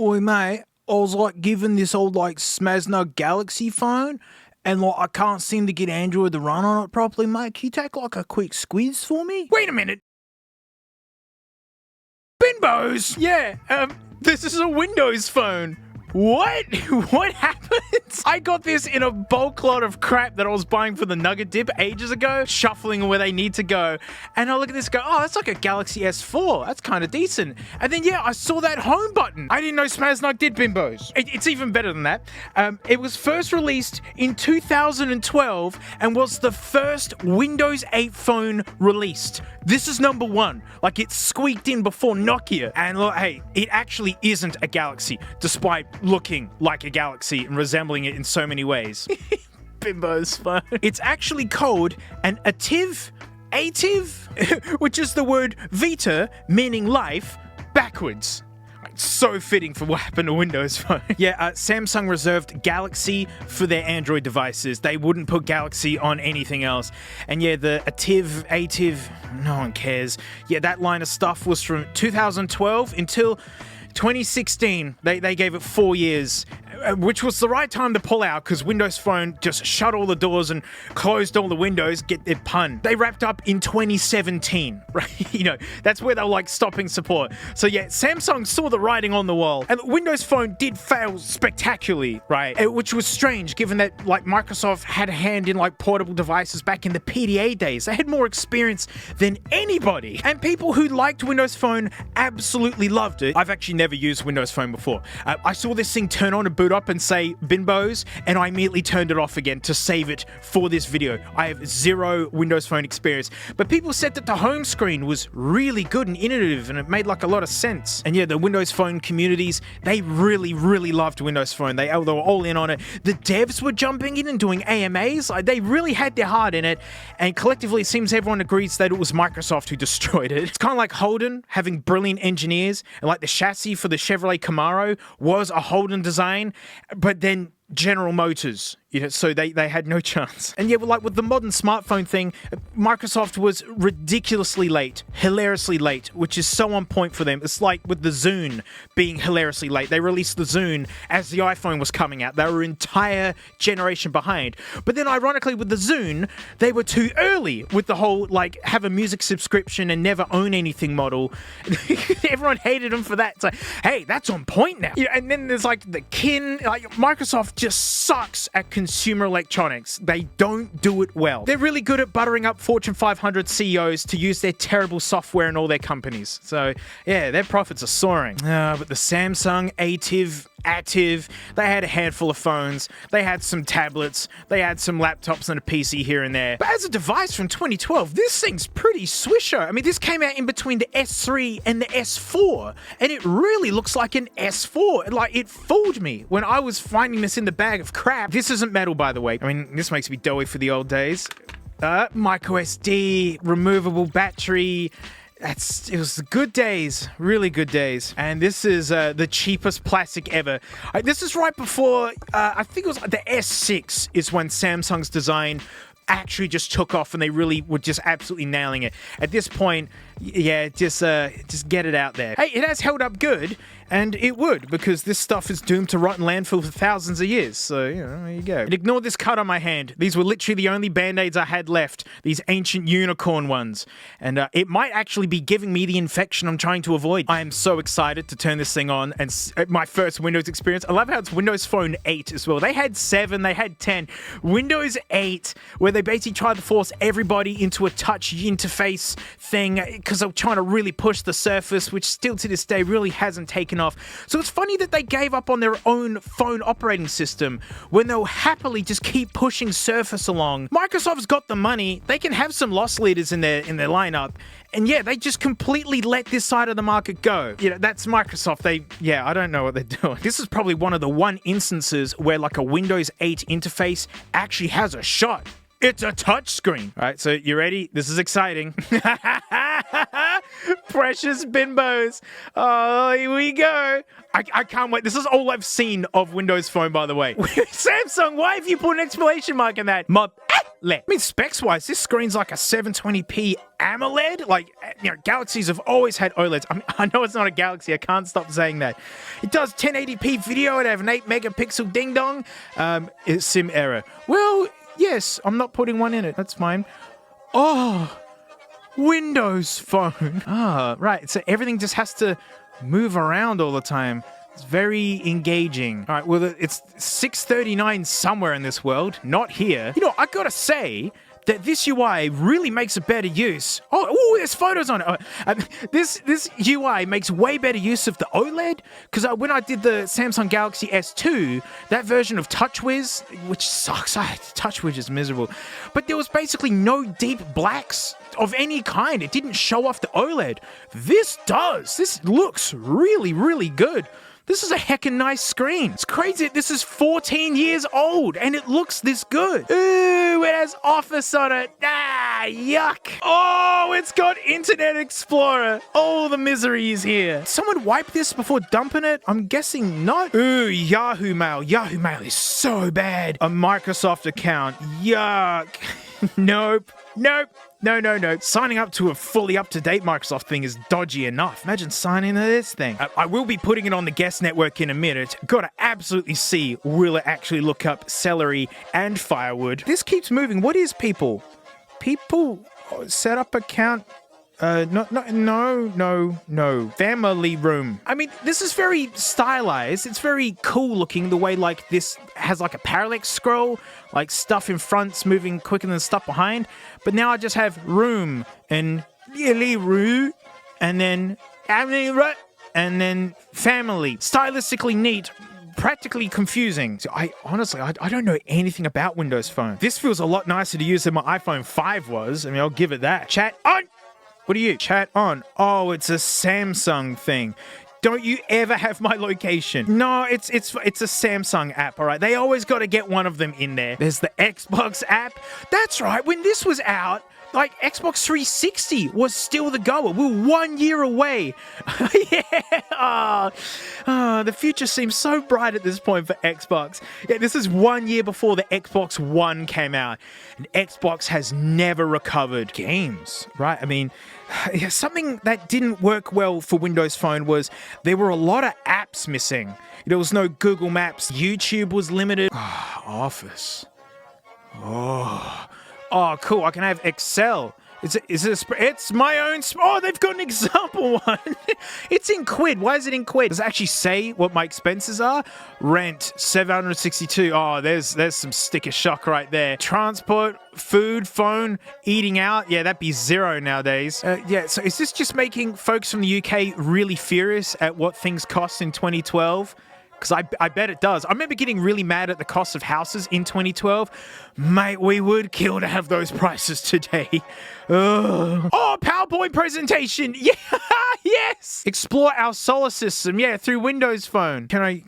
Oi, mate, I was like given this old like Smasnug Galaxy phone, and like I can't seem to get Android to run on it properly, mate. Can you take like a quick squiz for me? Wait a minute. Bimbos! Yeah, this is a Windows phone. What? What happened? I got this in a bulk lot of crap that I was buying for the Nugget Dip ages ago, shuffling where they need to go. And I look at this and go, oh, that's like a Galaxy S4. That's kind of decent. And then, yeah, I saw that home button. I didn't know Smasnug did Bimbos. It's even better than that. It was first released in 2012 and was the first Windows 8 phone released. This is number one. Like, it squeaked in before Nokia. And look, hey, it actually isn't a Galaxy, despite looking like a Galaxy and resembling it in so many ways. Bimbo's phone. It's actually called an ATIV, which is the word Vita, meaning life, backwards. So fitting for what happened to Windows Phone. Yeah, Samsung reserved Galaxy for their Android devices. They wouldn't put Galaxy on anything else. And yeah, the ATIV, no one cares. Yeah, that line of stuff was from 2012 until 2016. They gave it 4 years, which was the right time to pull out because Windows Phone just shut all the doors and closed all the windows. Get their pun. They wrapped up in 2017, right? You know, that's where they were like stopping support. So yeah, Samsung saw the writing on the wall, and Windows Phone did fail spectacularly, right? Which was strange given that like Microsoft had a hand in like portable devices back in the PDA days. They had more experience than anybody, and people who liked Windows Phone absolutely loved it. I've actually never used Windows Phone before. I saw this thing turn on and boot up and say Bimbos, and I immediately turned it off again to save it for this video. I have zero Windows Phone experience, but people said that the home screen was really good and innovative, and it made like a lot of sense. And yeah, the Windows Phone communities, they really loved Windows Phone. They were all in on it. The devs were jumping in and doing AMAs. They really had their heart in it, and collectively it seems everyone agrees that it was Microsoft who destroyed it. It's kind of like Holden having brilliant engineers, and like the chassis for the Chevrolet Camaro was a Holden design, but then General Motors, you know, so they had no chance. And yeah, like with the modern smartphone thing, Microsoft was ridiculously late, hilariously late, which is so on point for them. It's like with the Zune being hilariously late. They released the Zune as the iPhone was coming out. They were an entire generation behind. But then ironically with the Zune, they were too early with the whole like have a music subscription and never own anything model. Everyone hated them for that. It's like, hey, that's on point now. Yeah, and then there's like the Kin, like Microsoft just sucks at consumer electronics. They don't do it well. They're really good at buttering up Fortune 500 CEOs to use their terrible software in all their companies. So yeah, their profits are soaring. But the Samsung ATIV, they had a handful of phones, they had some tablets, they had some laptops and a PC here and there. But as a device from 2012, this thing's pretty swisher. I mean, this came out in between the S3 and the S4, and it really looks like an S4. Like, it fooled me when I was finding this in the bag of crap. This isn't metal, by the way. I mean, this makes me doughy for the old days. Micro SD, removable battery. It was the good days, really good days. And this is the cheapest plastic ever. This is right before, I think it was the S6 is when Samsung's design actually just took off and they really were just absolutely nailing it. At this point, yeah, just get it out there. Hey, it has held up good, and it would, because this stuff is doomed to rot in landfill for thousands of years. So, you know, there you go. And ignore this cut on my hand. These were literally the only Band-Aids I had left. These ancient unicorn ones. And it might actually be giving me the infection I'm trying to avoid. I am so excited to turn this thing on and my first Windows experience. I love how it's Windows Phone 8 as well. They had 7, they had 10. Windows 8, where they basically tried to force everybody into a touch interface thing because they were trying to really push the Surface, which still to this day really hasn't taken off. So it's funny that they gave up on their own phone operating system when they'll happily just keep pushing Surface along. Microsoft's got the money. They can have some loss leaders in their lineup. And yeah, they just completely let this side of the market go. You know, that's Microsoft. I don't know what they're doing. This is probably one of the instances where like a Windows 8 interface actually has a shot. It's a touchscreen. All right, so you ready? This is exciting. Precious Bimbos. Oh, here we go. I can't wait. This is all I've seen of Windows Phone, by the way. Samsung, why have you put an exclamation mark in that? I mean, specs-wise, this screen's like a 720p AMOLED. Like, you know, Galaxies have always had OLEDs. I mean, I know it's not a Galaxy. I can't stop saying that. It does 1080p video. It have an 8-megapixel ding-dong. It's SIM error. Well, yes, I'm not putting one in it. That's fine. Oh, Windows Phone. Ah, right. So everything just has to move around all the time. It's very engaging. All right, well, it's 6:39 somewhere in this world, not here. You know, I gotta say that this UI really makes a better use. Oh, there's photos on it. This UI makes way better use of the OLED, because when I did the Samsung Galaxy S2, that version of TouchWiz, which sucks, TouchWiz is miserable, but there was basically no deep blacks of any kind. It didn't show off the OLED. This does. This looks really, really good. This is a heckin' nice screen. It's crazy. This is 14 years old and it looks this good. Ooh, it has Office on it. Ah, yuck. Oh, it's got Internet Explorer. Oh, the misery is here. Someone wipe this before dumping it? I'm guessing not. Ooh, Yahoo Mail. Yahoo Mail is so bad. A Microsoft account. Yuck. Nope. Nope. No. Signing up to a fully up-to-date Microsoft thing is dodgy enough. Imagine signing into this thing. I will be putting it on the guest network in a minute. Gotta absolutely see, will it actually look up celery and firewood? This keeps moving. What is people? People set up account. No. Family room. I mean, this is very stylized. It's very cool looking, the way like this has like a parallax scroll, like stuff in front's moving quicker than stuff behind. But now I just have room and room and then family. Stylistically neat. Practically confusing. So I don't know anything about Windows Phone. This feels a lot nicer to use than my iPhone 5 was. I mean, I'll give it that. Chat on. What are you? Chat on. Oh, it's a Samsung thing. Don't you ever have my location? No, it's a Samsung app, all right? They always got to get one of them in there. There's the Xbox app. That's right. When this was out, like, Xbox 360 was still the goer. We're 1 year away. Yeah. The future seems so bright at this point for Xbox. Yeah, this is 1 year before the Xbox One came out. And Xbox has never recovered games, right? I mean, something that didn't work well for Windows Phone was there were a lot of apps missing. There was no Google Maps. YouTube was limited. Office. Oh, cool. I can have Excel. It's my own... Oh, they've got an example one. It's in quid. Why is it in quid? Does it actually say what my expenses are? Rent, 762. Oh, there's some sticker shock right there. Transport, food, phone, eating out. Yeah, that'd be zero nowadays. Yeah, so is this just making folks from the UK really furious at what things cost in 2012? Because I bet it does. I remember getting really mad at the cost of houses in 2012. Mate, we would kill to have those prices today. Ugh. Oh, PowerPoint presentation. Yeah, yes. Explore our solar system. Yeah, through Windows Phone. Can I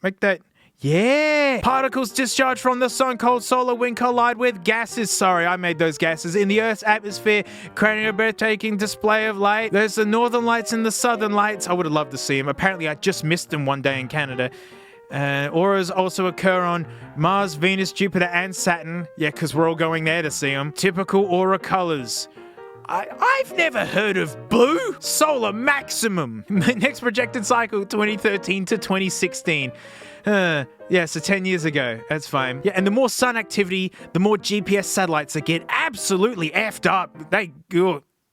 make that? Yeah! Particles discharged from the sun, cold solar wind collide with gases. Sorry, I made those gases. In the Earth's atmosphere, creating a breathtaking display of light. There's the northern lights and the southern lights. I would have loved to see them. Apparently, I just missed them one day in Canada. Auras also occur on Mars, Venus, Jupiter, and Saturn. Yeah, because we're all going there to see them. Typical aura colors. I've never heard of blue. Solar maximum. Next projected cycle, 2013 to 2016. Yeah, so 10 years ago. That's fine. Yeah, and the more sun activity, the more GPS satellites that get absolutely effed up.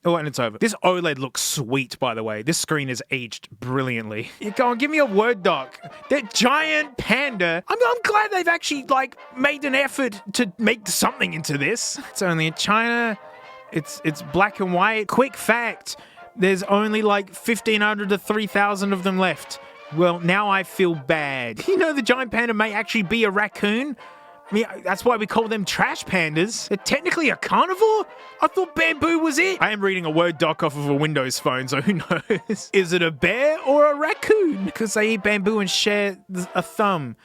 Oh, and it's over. This OLED looks sweet, by the way. This screen is aged brilliantly. You go on, give me a Word doc. That giant panda. I'm glad they've actually, like, made an effort to make something into this. It's only in China. It's black and white. Quick fact. There's only like 1,500 to 3,000 of them left. Well, now I feel bad. You know, the giant panda may actually be a raccoon. I mean, that's why we call them trash pandas. They're technically a carnivore? I thought bamboo was it. I am reading a Word doc off of a Windows phone, so who knows? Is it a bear or a raccoon? Because they eat bamboo and share a thumb.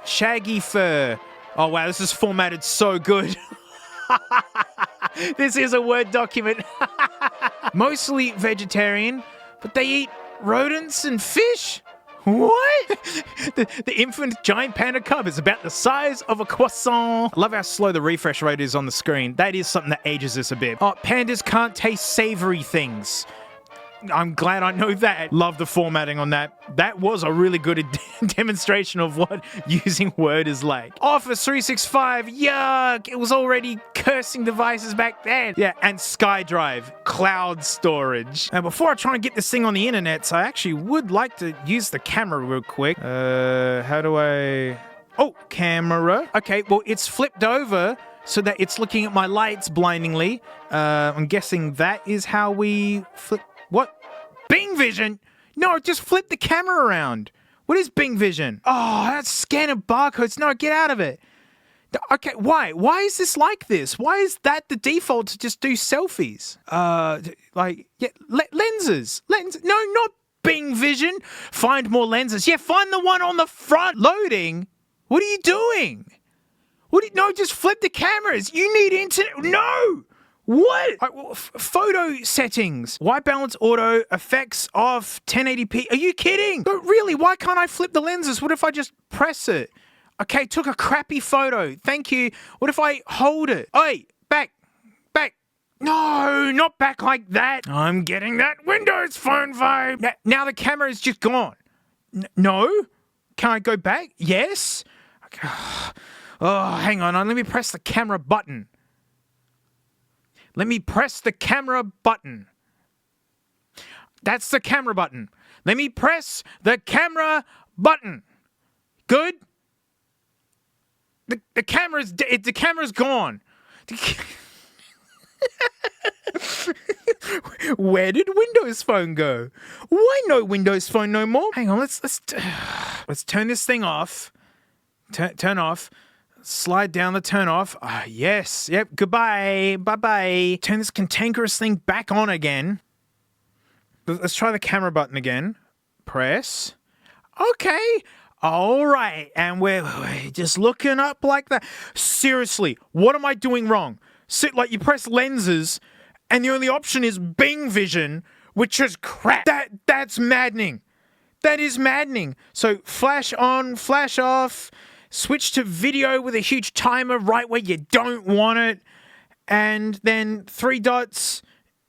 Shaggy fur. Oh, wow, this is formatted so good. This is a Word document. Mostly vegetarian, but they eat rodents and fish. What? The infant giant panda cub is about the size of a croissant. I love how slow the refresh rate is on the screen. That is something that ages us a bit. Oh, pandas can't taste savory things. I'm glad I know that. Love the formatting on that. That was a really good demonstration of what using Word is like. Office 365, yuck! It was already cursing devices back then. Yeah, and SkyDrive, cloud storage. Now, before I try and get this thing on the internet, I actually would like to use the camera real quick. How do I... Oh, camera. Okay, well, it's flipped over so that it's looking at my lights blindingly. I'm guessing that is how we flip... What? Bing Vision? No, just flip the camera around. What is Bing Vision? Oh, that's scanning barcodes. No, get out of it. Okay, why? Why is this like this? Why is that the default to just do selfies? Lenses. No, not Bing Vision. Find more lenses. Yeah, find the one on the front. Loading? What are you doing? No, just flip the cameras. You need internet. No! What? Photo settings. White balance auto, effects off, 1080p. Are you kidding? No, really, why can't I flip the lenses? What if I just press it? Okay, took a crappy photo. Thank you. What if I hold it? Oi, back. No, not back like that. I'm getting that Windows Phone vibe. Now the camera is just gone. No? Can I go back? Yes? Okay. Oh, hang on. Let me press the camera button. Let me press the camera button. That's the camera button. Let me press the camera button. Good? The camera's gone. Where did Windows Phone go? Why no Windows Phone no more? Hang on, let's turn this thing off. Turn off. Slide down the turn off. Yes. Yep. Goodbye. Bye-bye. Turn this cantankerous thing back on again. Let's try the camera button again. Press. Okay. All right. And we're just looking up like that. Seriously, what am I doing wrong? Like you press lenses and the only option is Bing Vision, which is crap. That's maddening. That is maddening. So flash on, flash off. Switch to video with a huge timer right where you don't want it. And then 3 dots.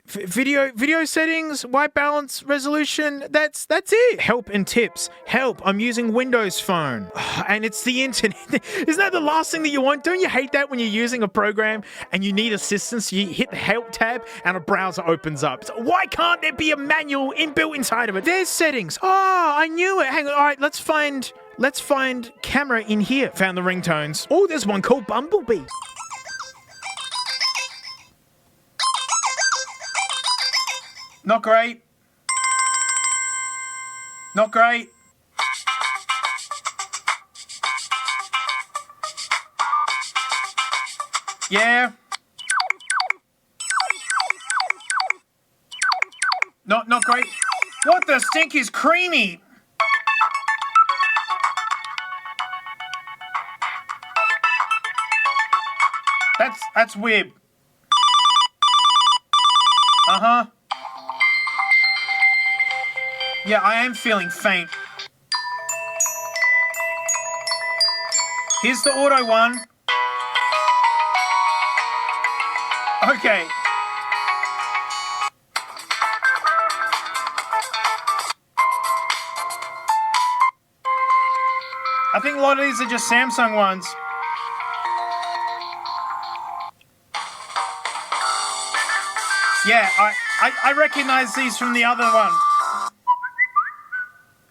Video settings, white balance, resolution. That's it. Help and tips. Help, I'm using Windows Phone. And it's the internet. Isn't that the last thing that you want? Don't you hate that when you're using a program and you need assistance? You hit the help tab and a browser opens up. So why can't there be a manual inbuilt inside of it? There's settings. Oh, I knew it. Hang on. All right, let's find camera in here. Found the ringtones. Oh, there's one called Bumblebee. Not great. Not great. Yeah. Not great. What the stink is creamy? That's weird. Uh-huh. Yeah, I am feeling faint. Here's the auto one. Okay. I think a lot of these are just Samsung ones. Yeah, I recognize these from the other one.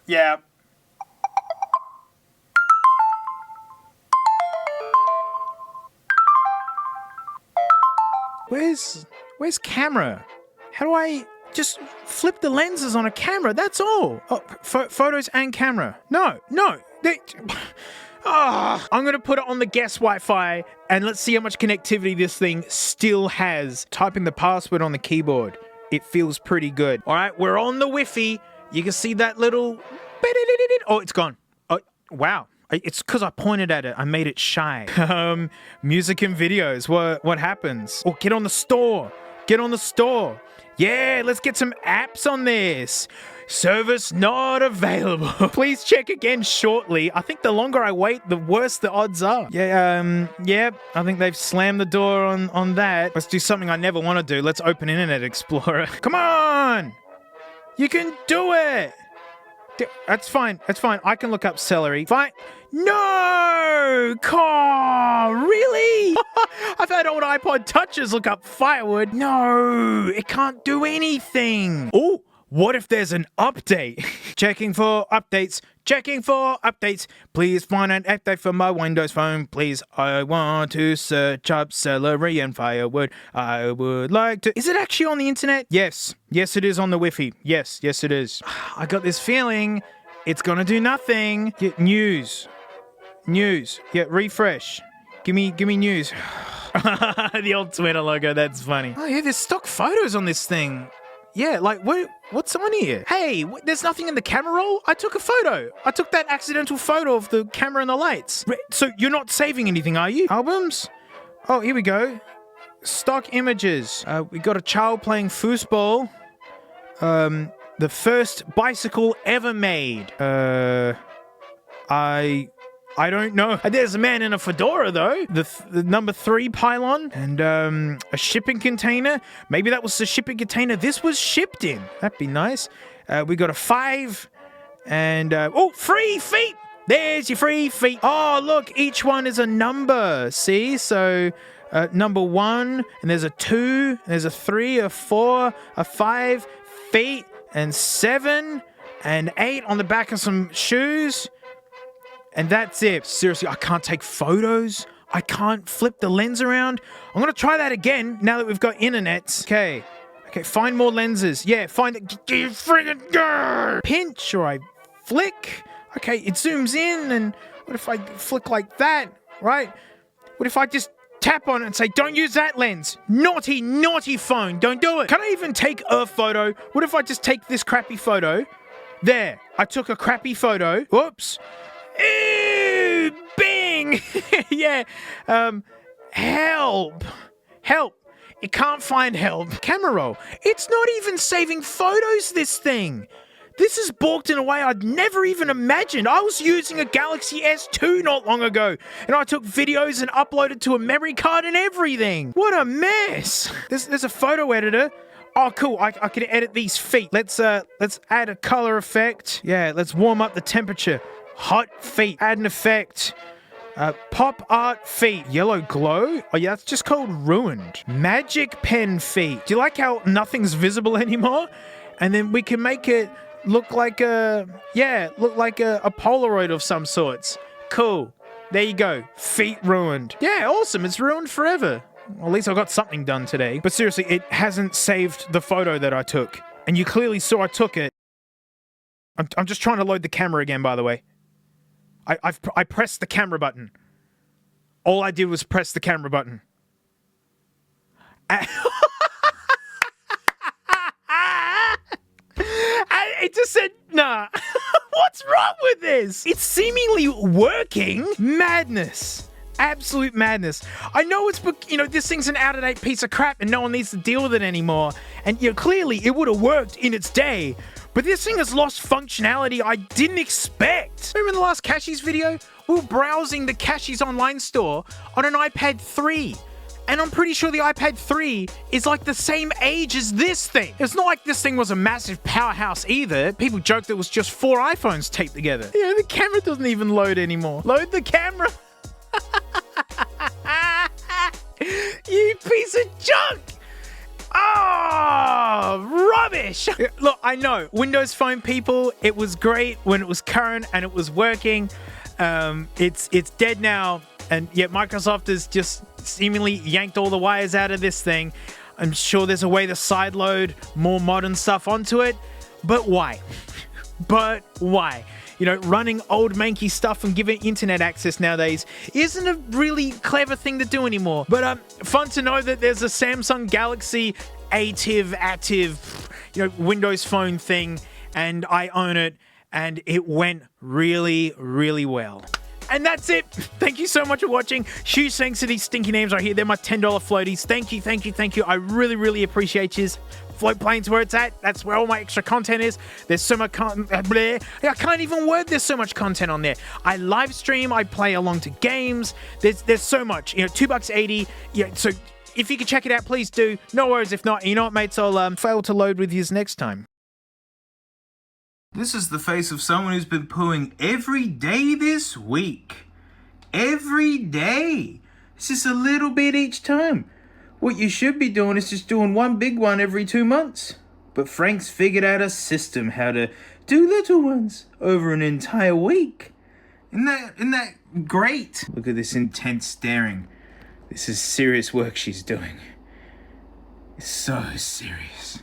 Yeah. Where's camera? How do I just flip the lenses on a camera? That's all. Oh, photos and camera. No. I'm going to put it on the guest Wi-Fi and let's see how much connectivity this thing still has. Typing the password on the keyboard. It feels pretty good. All right, we're on the Wi-Fi. You can see that little... Oh, it's gone. Oh, wow. It's because I pointed at it. I made it shy. Music and videos. What happens? Oh, get on the store. get on the store. Yeah, let's get some apps on this. Service not available. Please check again shortly. I think the longer I wait, the worse the odds are. Yeah, I think they've slammed the door on that. Let's do something I never want to do. Let's open Internet Explorer. Come on! You can do it! That's fine. I can look up celery. Fine. No! Really? I've had old iPod touches look up firewood. No, it can't do anything. Oh, what if there's an update? Checking for updates. Please find an update for my Windows phone. Please, I want to search up celery and firewood. I would like to... Is it actually on the internet? Yes, it is on the Wi-Fi. Yes, it is. I got this feeling it's gonna do nothing. Yeah, news. Yeah, refresh. Give me news. The old Twitter logo, that's funny. Oh yeah, there's stock photos on this thing. Yeah, like, what's on here? Hey, there's nothing in the camera roll? I took a photo. I took that accidental photo of the camera and the lights. So you're not saving anything, are you? Albums? Oh, here we go. Stock images. We got a child playing foosball. The first bicycle ever made. I don't know. There's a man in a fedora, though. The number 3 pylon and a shipping container. Maybe that was the shipping container this was shipped in. That'd be nice. We got a 5 and free feet. There's your free feet. Oh, look, each one is a number. See, so number 1 and there's a 2, and there's a 3, a 4, a 5 feet and 7 and 8 on the back of some shoes. And that's it. Seriously, I can't take photos. I can't flip the lens around. I'm going to try that again now that we've got internet. Okay, find more lenses. Yeah, find it. Friggin' go! Pinch or I flick. Okay, it zooms in, and what if I flick like that, right? What if I just tap on it and say, don't use that lens. Naughty phone. Don't do it. Can I even take a photo? What if I just take this crappy photo? There, I took a crappy photo. Whoops. Ew, bing! Yeah, help. It can't find help. Camera roll. It's not even saving photos, this thing. This is balked in a way I'd never even imagined. I was using a Galaxy S2 not long ago, and I took videos and uploaded to a memory card and everything. What a mess. There's a photo editor. Oh, cool. I can edit these feet. Let's add a color effect. Yeah, let's warm up the temperature. Hot feet. Add an effect. Pop art feet. Yellow glow? Oh yeah, that's just called ruined. Magic pen feet. Do you like how nothing's visible anymore? And then we can make it look like a Polaroid of some sorts. Cool. There you go. Feet ruined. Yeah, awesome. It's ruined forever. Well, at least I got something done today. But seriously, it hasn't saved the photo that I took. And you clearly saw I took it. I'm just trying to load the camera again, by the way. I pressed the camera button. All I did was press the camera button. It just said, nah. What's wrong with this? It's seemingly working. Madness. Absolute madness. I know it's, this thing's an out-of-date piece of crap and no one needs to deal with it anymore. And, clearly it would have worked in its day. But this thing has lost functionality I didn't expect. Remember in the last Cashies video? We were browsing the Cashies online store on an iPad 3. And I'm pretty sure the iPad 3 is like the same age as this thing. It's not like this thing was a massive powerhouse either. People joked it was just 4 iPhones taped together. Yeah, the camera doesn't even load anymore. Load the camera. You piece of junk. Oh, rubbish. Look, I know, Windows Phone people, it was great when it was current and it was working. It's dead now, and yet Microsoft has just seemingly yanked all the wires out of this thing. I'm sure there's a way to sideload more modern stuff onto it, but why? But why? Running old manky stuff and giving internet access nowadays isn't a really clever thing to do anymore. But fun to know that there's a Samsung Galaxy active, Windows Phone thing, and I own it, and it went really, really well. And that's it. Thank you so much for watching. Huge thanks to these stinky names right here. They're my $10 floaties. Thank you, thank you, thank you. I really, really appreciate you. Float planes where it's at. That's where all my extra content is. There's so much I can't even word. There's so much content on there. I live stream. I play along to games. There's so much. You know, $2.80. Yeah. So if you can check it out, please do. No worries if not. You know what, mates? I'll fail to load with yous next time. This is the face of someone who's been pooing every day this week. Every day. It's just a little bit each time. What you should be doing is just doing one big one every 2 months. But Frank's figured out a system how to do little ones over an entire week. Isn't that great? Look at this intense staring. This is serious work she's doing. It's so serious.